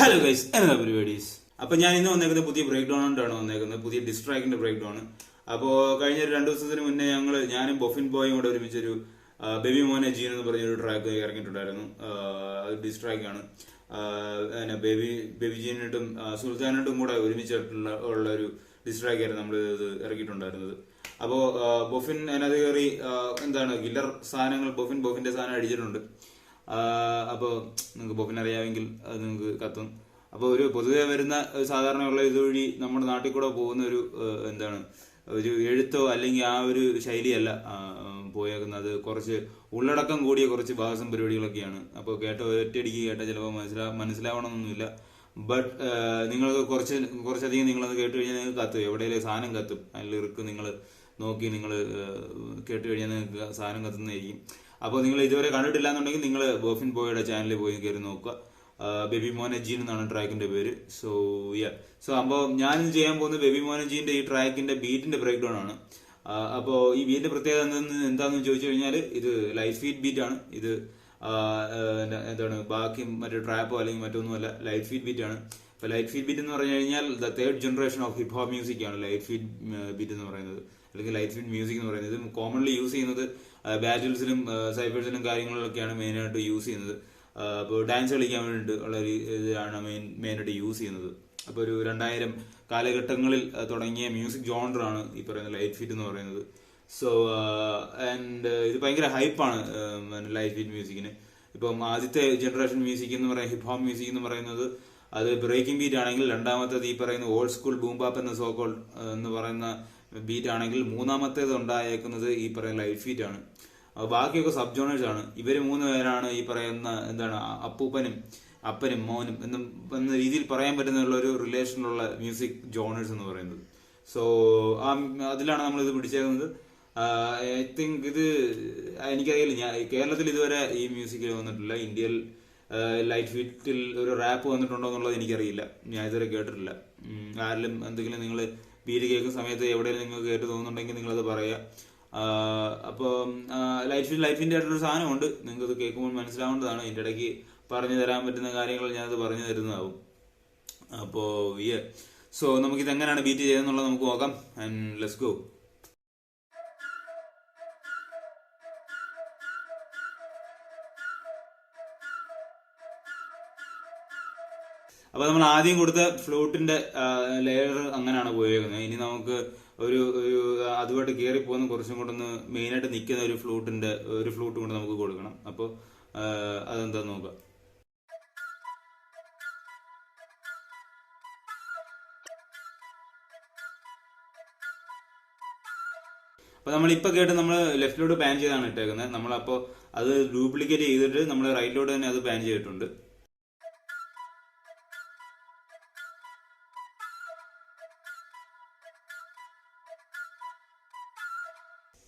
Hello guys, എന്താ പരിപാടീസ്? അപ്പൊ ഞാൻ ഇന്ന് വന്നേക്കുന്നത് പുതിയ ബ്രേക്ക് ഡൗൺ കൊണ്ടാണ് വന്നേക്കുന്നത്, പുതിയ ഡിസ്ട്രാക്കിന്റെ ബ്രേക്ക് ഡൗൺ. അപ്പോൾ കഴിഞ്ഞ ഒരു 2 ദിവസത്തിന് മുന്നേ ഞാനും ബൊഫിൻ ബോയും കൂടെ ഒരുമിച്ചൊരു ബേബി മോനെ ജീൻ എന്ന് പറഞ്ഞൊരു ട്രാക്ക് ഇറങ്ങിയിട്ടുണ്ടായിരുന്നു. അത് ഡിസ്ട്രാക്കാണ്. ബേബി ജീനായിട്ടും സുൽത്താനായിട്ടും കൂടെ ഒരുമിച്ചിട്ടുള്ള ഒരു ഡിസ്ട്രാക്കായിരുന്നു നമ്മൾ ഇത് ഇറക്കിയിട്ടുണ്ടായിരുന്നത്. അപ്പോൾ ബൊഫിൻ അതിനകത്ത് കയറി ഗില്ലർ സാധനങ്ങൾ ബൊഫിന്റെ സാധനം അടിച്ചിട്ടുണ്ട്. അപ്പോൾ നിങ്ങൾക്ക് ബൊഫിൻ അറിയാമെങ്കിൽ അത് നിങ്ങൾക്ക് കത്തും. അപ്പോൾ ഒരു പൊതുവെ വരുന്ന സാധാരണയുള്ള ഇതുവഴി നമ്മുടെ നാട്ടിൽ കൂടെ പോകുന്ന ഒരു എഴുത്തോ അല്ലെങ്കിൽ ആ ഒരു ശൈലിയല്ല പോയേക്കുന്നത്. കുറച്ച് ഉള്ളടക്കം കൂടിയ കുറച്ച് ഭാഗം പരിപാടികളൊക്കെയാണ്. അപ്പോൾ ഒറ്റയടിക്ക് കേട്ട ചിലപ്പോൾ മനസ്സിലാവണമെന്നൊന്നുമില്ല. ബട്ട് നിങ്ങൾക്ക് കുറച്ചധികം നിങ്ങളത് കേട്ട് കഴിഞ്ഞാൽ നിങ്ങൾക്ക് കത്തും, എവിടെയെങ്കിലും സാധനം കത്തും. അതിൽ ഇറുക്ക് നിങ്ങൾ നോക്കി നിങ്ങൾ കേട്ട് കഴിഞ്ഞാൽ നിങ്ങൾക്ക് സാധനം കത്തുന്നതായിരിക്കും. അപ്പോൾ നിങ്ങൾ ഇതുവരെ കണ്ടിട്ടില്ല എന്നുണ്ടെങ്കിൽ നിങ്ങൾ ബോഫിൻ ബോയുടെ ചാനലിൽ പോയി കയറി നോക്കുക. ബേബി മോനെ ജീൻ എന്നാണ് ട്രാക്കിന്റെ പേര്. അപ്പോൾ ഞാൻ ചെയ്യാൻ പോകുന്നത് ബേബി മോനെ ജീന്റെ ഈ ട്രാക്കിന്റെ ബീറ്റിന്റെ ബ്രേക്ക് ഡൗൺ ആണ്. അപ്പോൾ ഈ ബീറ്റിന്റെ പ്രത്യേകത എന്താണെന്ന് ചോദിച്ചു കഴിഞ്ഞാൽ ഇത് ലൈറ്റ് ഫീറ്റ് ബീറ്റ് ആണ്. ഇത് ബാക്കി മറ്റേ ട്രാപ്പോ അല്ലെങ്കിൽ മറ്റൊന്നുമല്ല, ലൈറ്റ് ഫീറ്റ് ബീറ്റ് ആണ്. ഇപ്പൊ ലൈറ്റ് ഫീറ്റ് ബീറ്റ് എന്ന് പറഞ്ഞു കഴിഞ്ഞാൽ the third generation of hip hop music ആണ് ലൈറ്റ് ഫീറ്റ് ബീറ്റ് എന്ന് പറയുന്നത്, അല്ലെങ്കിൽ ലൈറ്റ് ഫീറ്റ് മ്യൂസിക് എന്ന് പറയുന്നത്. ഇത് കോമൺലി യൂസ് ചെയ്യുന്നത് ബാറ്റിൽസിലും സൈഫേഴ്സിലും കാര്യങ്ങളിലൊക്കെയാണ് മെയിനായിട്ട് യൂസ് ചെയ്യുന്നത്. അപ്പോൾ ഡാൻസ് കളിക്കാൻ വേണ്ടിയിട്ട് ഉള്ള ഒരു ഇതാണ് മെയിനായിട്ട് യൂസ് ചെയ്യുന്നത്. അപ്പോൾ ഒരു 2000 കാലഘട്ടങ്ങളിൽ തുടങ്ങിയ മ്യൂസിക് ജോണറാണ് ഈ പറയുന്ന ലൈറ്റ് ഫീറ്റ് എന്ന് പറയുന്നത്. ഇത് ഭയങ്കര ഹൈപ്പാണ് ലൈറ്റ് ഫീറ്റ് മ്യൂസിക്കിന്. ഇപ്പം ആദ്യത്തെ ജനറേഷൻ മ്യൂസിക് എന്ന് പറയുന്നത് ഹിപ്പ് ഹോപ്പ് മ്യൂസിക് എന്ന് പറയുന്നത് അത് ബ്രേക്കിംഗ് ബീറ്റ് ആണെങ്കിൽ, രണ്ടാമത്തേത് ഈ പറയുന്ന ഓൾഡ് സ്കൂൾ ബൂംബാപ്പ് എന്ന സോക്കോൾ എന്ന് പറയുന്ന ബീറ്റ് ആണെങ്കിൽ, മൂന്നാമത്തേത് ഉണ്ടായേക്കുന്നത് ഈ പറയുന്ന ലൈറ്റ് ഫീറ്റ് ആണ്. ബാക്കിയൊക്കെ സബ് ജോണേഴ്സ് ആണ്. ഇവര് 3 പേരാണ് ഈ പറയുന്ന അപ്പൂപ്പനും അപ്പനും മോനും എന്ന രീതിയിൽ പറയാൻ പറ്റുന്ന ഒരു റിലേഷനുള്ള മ്യൂസിക് ജോണേഴ്സ് എന്ന് പറയുന്നത്. അതിലാണ് നമ്മൾ ഇത് പിടിച്ചേക്കുന്നത്. ഐ തിങ്ക് ഇത് എനിക്കറിയില്ല, കേരളത്തിൽ ഇതുവരെ ഈ മ്യൂസിക് വന്നിട്ടില്ല. ഇന്ത്യയിൽ ലൈറ്റ് ഫീറ്റിൽ ഒരു റാപ്പ് വന്നിട്ടുണ്ടോ എന്നുള്ളത് എനിക്കറിയില്ല, ഞാൻ ഇതുവരെ കേട്ടിട്ടില്ല. ആരെങ്കിലും എന്തെങ്കിലും നിങ്ങൾ ബീറ്റ് കേൾക്കുന്ന സമയത്ത് എവിടെയെങ്കിലും നിങ്ങൾക്ക് കേട്ട് തോന്നുന്നുണ്ടെങ്കിൽ നിങ്ങളത് പറയുക. അപ്പോൾ ലൈഫിൻ്റെ ആയിട്ടുള്ളൊരു സാധനമുണ്ട്, നിങ്ങൾക്കത് കേൾക്കുമ്പോൾ മനസ്സിലാവേണ്ടതാണ്. ഇതിൻ്റെ ഇടയ്ക്ക് പറഞ്ഞു തരാൻ പറ്റുന്ന കാര്യങ്ങൾ ഞാനത് പറഞ്ഞു തരുന്നതാവും. അപ്പോൾ നമുക്കിത് എങ്ങനെയാണ് ബീറ്റ് ചെയ്തെന്നുള്ളത് നമുക്ക് നോക്കാം. And let's go. അപ്പൊ നമ്മൾ ആദ്യം കൊടുത്ത ഫ്ലൂട്ടിന്റെ ലെയർ അങ്ങനെയാണ് പോയേക്കുന്നത്. ഇനി നമുക്ക് ഒരു അതുമായിട്ട് കയറി പോകുന്ന കുറച്ചും കൂടെ ഒന്ന് മെയിനായിട്ട് നിൽക്കുന്ന ഒരു ഫ്ലൂട്ടും കൂടെ നമുക്ക് കൊടുക്കണം. അപ്പോൾ അതെന്താ നോക്കാം. അപ്പൊ നമ്മളിപ്പോ കേട്ട് നമ്മൾ ലെഫ്റ്റിലോട്ട് പാൻ ചെയ്താണ് ഇട്ടേക്കുന്നത്. നമ്മളപ്പോൾ അത് ഡ്യൂപ്ലിക്കേറ്റ് ചെയ്തിട്ട് നമ്മൾ റൈറ്റിലോട്ട് തന്നെ അത് പാൻ ചെയ്തിട്ടുണ്ട്.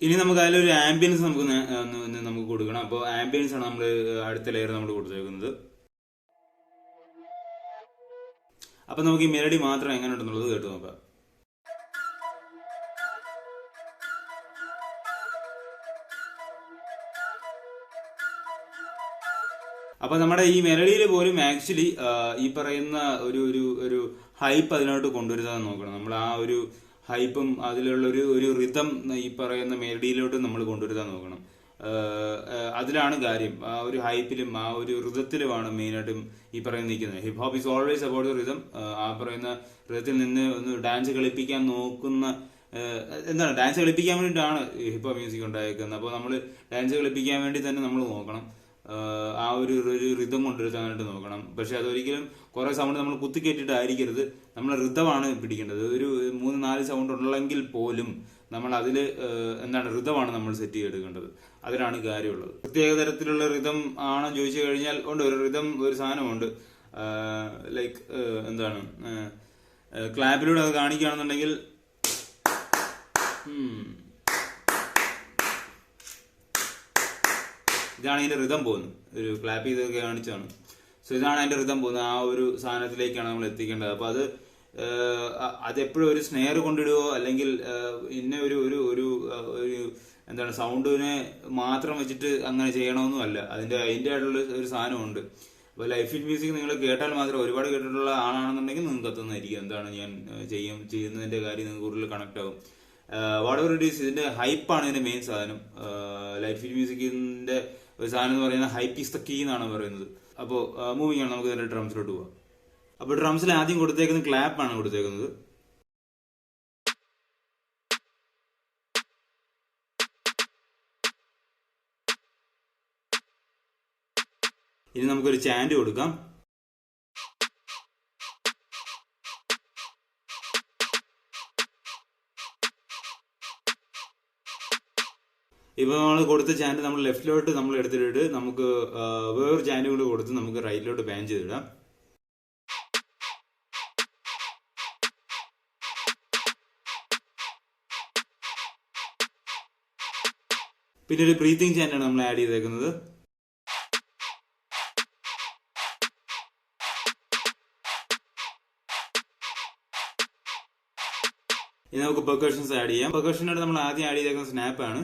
ഇനി നമുക്ക് അതിലൊരു ആംബിയൻസ് നമുക്ക് കൊടുക്കണം. അപ്പോൾ ആംബിയൻസ് ആണ് നമ്മൾ അടുത്ത ലെയർ നമ്മൾ കൊടുത്തേക്കുന്നത്. അപ്പൊ നമുക്ക് ഈ മെലഡി മാത്രം എങ്ങനെ ഉണ്ടെന്നുള്ളത് കേട്ട് നോക്കാം. അപ്പൊ നമ്മുടെ ഈ മെലഡിയിൽ പോലും ആക്ച്വലി ഈ പറയുന്ന ഒരു ഹൈപ്പ് അതിനോട്ട് കൊണ്ടുവരുത്താൻ നോക്കണം. നമ്മൾ ആ ഒരു ഹൈപ്പും അതിലുള്ള ഒരു റിതം ഈ പറയുന്ന മെലഡിയിലോട്ട് നമ്മൾ കൊണ്ടുവരുത്താൻ നോക്കണം. അതിലാണ് കാര്യം. ആ ഒരു ഹൈപ്പിലും ആ ഒരു റിതത്തിലുമാണ് മെയിനായിട്ടും ഈ പറയുന്ന നിൽക്കുന്നത്. Hip hop is always about the rhythm. ആ പറയുന്ന റിതത്തിൽ നിന്ന് ഒന്ന് ഡാൻസ് കളിപ്പിക്കാൻ നോക്കുന്ന ഡാൻസ് കളിപ്പിക്കാൻ വേണ്ടിയിട്ടാണ് ഹിപ്പ് ഹോപ്പ് മ്യൂസിക് ഉണ്ടായിരിക്കുന്നത്. അപ്പോൾ നമ്മൾ ഡാൻസ് കളിപ്പിക്കാൻ വേണ്ടി തന്നെ നമ്മൾ നോക്കണം, ആ ഒരു റിതം കൊണ്ടുവരുത്താനായിട്ട് നോക്കണം. പക്ഷെ അതൊരിക്കലും കുറെ സൗണ്ട് നമ്മൾ കുത്തിക്കേറ്റിട്ടായിരിക്കരുത്. നമ്മൾ റിതമാണ് പിടിക്കേണ്ടത്. ഒരു 3-4 സൗണ്ട് ഉള്ളെങ്കിൽ പോലും നമ്മൾ അതിൽ റിതമാണ് നമ്മൾ സെറ്റ് ചെയ്തെടുക്കേണ്ടത്. അതിലാണ് കാര്യമുള്ളത്. പ്രത്യേക തരത്തിലുള്ള റിതം ആണെന്ന് ചോദിച്ചു കഴിഞ്ഞാൽ ഉണ്ട്. ഒരു റിതം ഒരു സാധനമുണ്ട്, ലൈക്ക് ക്ലാപ്പിലൂടെ അത് കാണിക്കുകയാണെന്നുണ്ടെങ്കിൽ ഇതാണ് അതിന്റെ റിതം പോകുന്നത്. ഒരു ക്ലാപ്പ് ചെയ്തൊക്കെ കാണിച്ചാണ്. ഇതാണ് അതിന്റെ റിതം പോകുന്നത്. ആ ഒരു സാധനത്തിലേക്കാണ് നമ്മൾ എത്തിക്കേണ്ടത്. അപ്പൊ അതെപ്പോഴും ഒരു സ്നെയർ കൊണ്ടിടുകയോ അല്ലെങ്കിൽ ഇന്ന ഒരു സൗണ്ടിനെ മാത്രം വെച്ചിട്ട് അങ്ങനെ ചെയ്യണമെന്നും അല്ല. അതിന്റെ ആയിട്ടുള്ള ഒരു സാധനമുണ്ട്. അപ്പോൾ ലൈഫ് ഇൻ മ്യൂസിക് നിങ്ങൾ കേട്ടാൽ മാത്രം ഒരുപാട് കേട്ടിട്ടുള്ള ആളാണെന്നുണ്ടെങ്കിൽ നിങ്ങൾക്ക് എത്തുന്നതായിരിക്കും എന്താണ് ഞാൻ ചെയ്യുന്നതിന്റെ കാര്യം നിങ്ങൾക്ക് കൂടുതൽ കണക്ട് ആകും. വാട്ട് എവർ ഇറ്റ് ഈസ്, ഇതിന്റെ ഹൈപ്പാണ് ഇതിന്റെ മെയിൻ സാധനം. ലൈഫ് ഇൻ മ്യൂസിക്കിന്റെ ഒരു സാധനം എന്ന് പറയുന്നത് ഹൈപ്പ് ഈസ് ദ കീ എന്നാണ് പറയുന്നത്. അപ്പോൾ മൂവിങ് ആണ്, നമുക്ക് ഇതിന്റെ ഡ്രംസിലോട്ട് പോവാം. അപ്പോൾ ഡ്രംസിൽ ആദ്യം കൊടുത്തേക്കുന്നത് ക്ലാപ്പാണ് കൊടുത്തേക്കുന്നത്. ഇനി നമുക്കൊരു ചാൻഡ് കൊടുക്കാം. ഇപ്പൊ നമ്മൾ കൊടുത്ത ചാൻഡ് നമ്മൾ ലെഫ്റ്റിലോട്ട് നമ്മൾ എടുത്തിട്ട് നമുക്ക് വേറൊരു ചാൻഡ് കൂടെ കൊടുത്ത് നമുക്ക് റൈറ്റിലോട്ട് ബാൻ ചെയ്തിടാം. പിന്നെ ഒരു ബ്രീത്തിങ് ചാൻഡാണ് നമ്മൾ ആഡ് ചെയ്തേക്കുന്നത്. ഇനി നമുക്ക് പെർക്കഷൻസ് ആഡ് ചെയ്യാം. പെർക്കഷനായിട്ട് നമ്മൾ ആദ്യം ആഡ് ചെയ്തേക്കുന്ന സ്നാപ്പാണ്.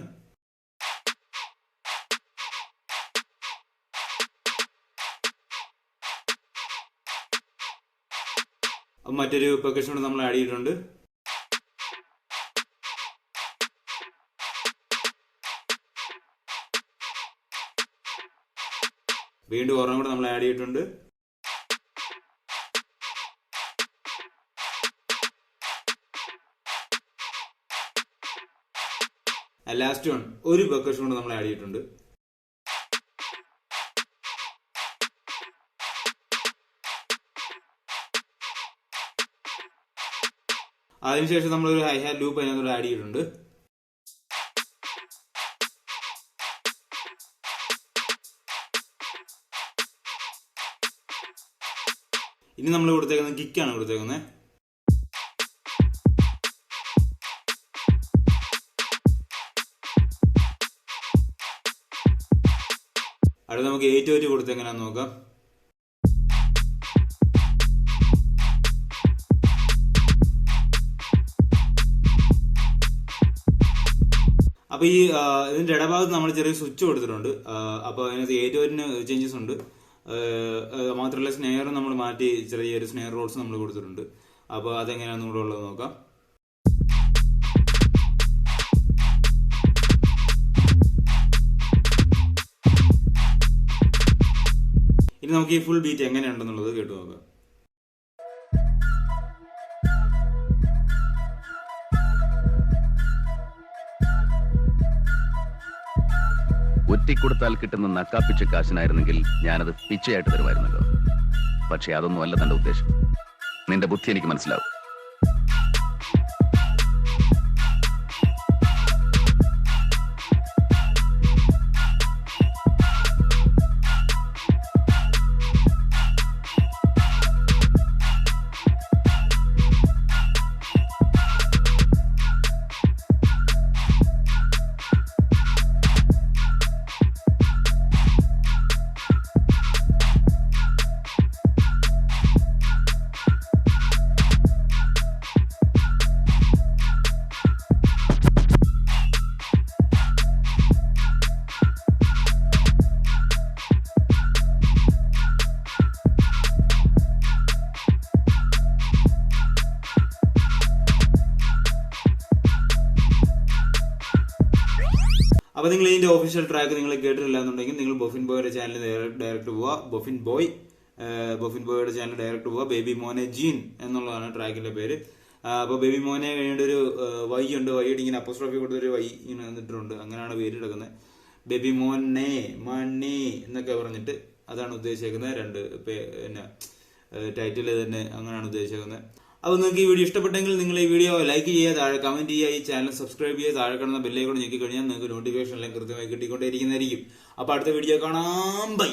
മറ്റൊരു പെർക്കഷൻ നമ്മൾ ആഡ് ചെയ്തിട്ടുണ്ട്. വീണ്ടും ഒരെണ്ണം കൂടെ നമ്മൾ ആഡ് ചെയ്തിട്ടുണ്ട്. ലാസ്റ്റ് വൺ ഒരു പെർക്കഷൻ കൂടെ നമ്മൾ ആഡ് ചെയ്തിട്ടുണ്ട്. അതിനുശേഷം നമ്മളൊരു ഹൈ ഹാറ്റ് ലൂപ്പ് അതിനകത്തോടെ ആഡ് ചെയ്തിട്ടുണ്ട്. ഇനി നമ്മൾ കൊടുത്തേക്കുന്നത് കിക്കാണ് കൊടുത്തേക്കുന്നത്. അടുത്ത നമുക്ക് 8/8 കൊടുത്തെങ്ങനെയാന്ന് നോക്കാം. അപ്പൊ ഈ ഇതിന്റെ ഇടഭാഗത്ത് നമ്മൾ ചെറിയ സ്വിച്ച് കൊടുത്തിട്ടുണ്ട്. അപ്പൊ അതിനകത്ത് 8/8 ചേഞ്ചസ് ഉണ്ട്. മാത്രമല്ല സ്നെയർ നമ്മൾ മാറ്റി ചെറിയൊരു സ്നെയർ റോഡ്സ് നമ്മൾ കൊടുത്തിട്ടുണ്ട്. അപ്പൊ അതെങ്ങനെയാണെന്ന് കൂടെ ഉള്ളത് നോക്കാം. ഇനി നമുക്ക് ഈ ഫുൾ ബീറ്റ് എങ്ങനെയുണ്ടെന്നുള്ളത് കേട്ടു നോക്കാം. ഒറ്റിക്കൊടുത്താൽ കിട്ടുന്ന നക്കാപ്പിച്ച കാശിനായിരുന്നെങ്കിൽ ഞാനത് പിച്ചയായിട്ട് തരുമായിരുന്നല്ലോ. പക്ഷെ അതൊന്നും അല്ല തന്റെ ഉദ്ദേശം. നിന്റെ ബുദ്ധി എനിക്ക് മനസ്സിലാവും. അപ്പോൾ നിങ്ങൾ ഇതിന്റെ ഒഫീഷ്യൽ ട്രാക്ക് നിങ്ങൾ കേട്ടിട്ടില്ല എന്നുണ്ടെങ്കിൽ നിങ്ങൾ ബൊഫിൻ ബോയുടെ ചാനൽ ഡയറക്റ്റ് പോവുക. ബൊഫിൻ ബോയുടെ ചാനൽ ഡയറക്റ്റ് പോവുക. ബേബി മോനെ ജീൻ എന്നുള്ളതാണ് ട്രാക്കിന്റെ പേര്. അപ്പോൾ ബേബി മോനെ കഴിഞ്ഞിട്ട് ഒരു വൈ ഉണ്ട്. വൈയുടെ ഇങ്ങനെ അപ്പോസ്ട്രോഫി കൊടുത്തൊരു വൈ ഇങ്ങനെ വന്നിട്ടുണ്ട്. അങ്ങനെയാണ് പേര് കിടക്കുന്നത്. ബേബി മോനെ മണി എന്നൊക്കെ പറഞ്ഞിട്ട് അതാണ് ഉദ്ദേശിക്കുന്നത്. രണ്ട് പിന്നെ ടൈറ്റിൽ തന്നെ അങ്ങനെയാണ് ഉദ്ദേശിക്കുന്നത്. അപ്പോൾ നിങ്ങൾക്ക് ഈ വീഡിയോ ഇഷ്ടപ്പെട്ടെങ്കിൽ നിങ്ങൾ ഈ വീഡിയോ ലൈക്ക് ചെയ്യുക, താഴെ കമന്റ് ചെയ്യുക, ഈ ചാനൽ സബ്സ്ക്രൈബ് ചെയ്യുക, താഴെ കാണുന്ന ബെല്ലൈക്കൺ ഞെക്കി കഴിഞ്ഞാൽ നിങ്ങൾക്ക് നോട്ടിഫിക്കേഷൻ എല്ലാം കൃത്യമായി കിട്ടിക്കൊണ്ടേയിരിക്കുന്നതായിരിക്കും. അപ്പോൾ അടുത്ത വീഡിയോ കാണാം. ബൈ.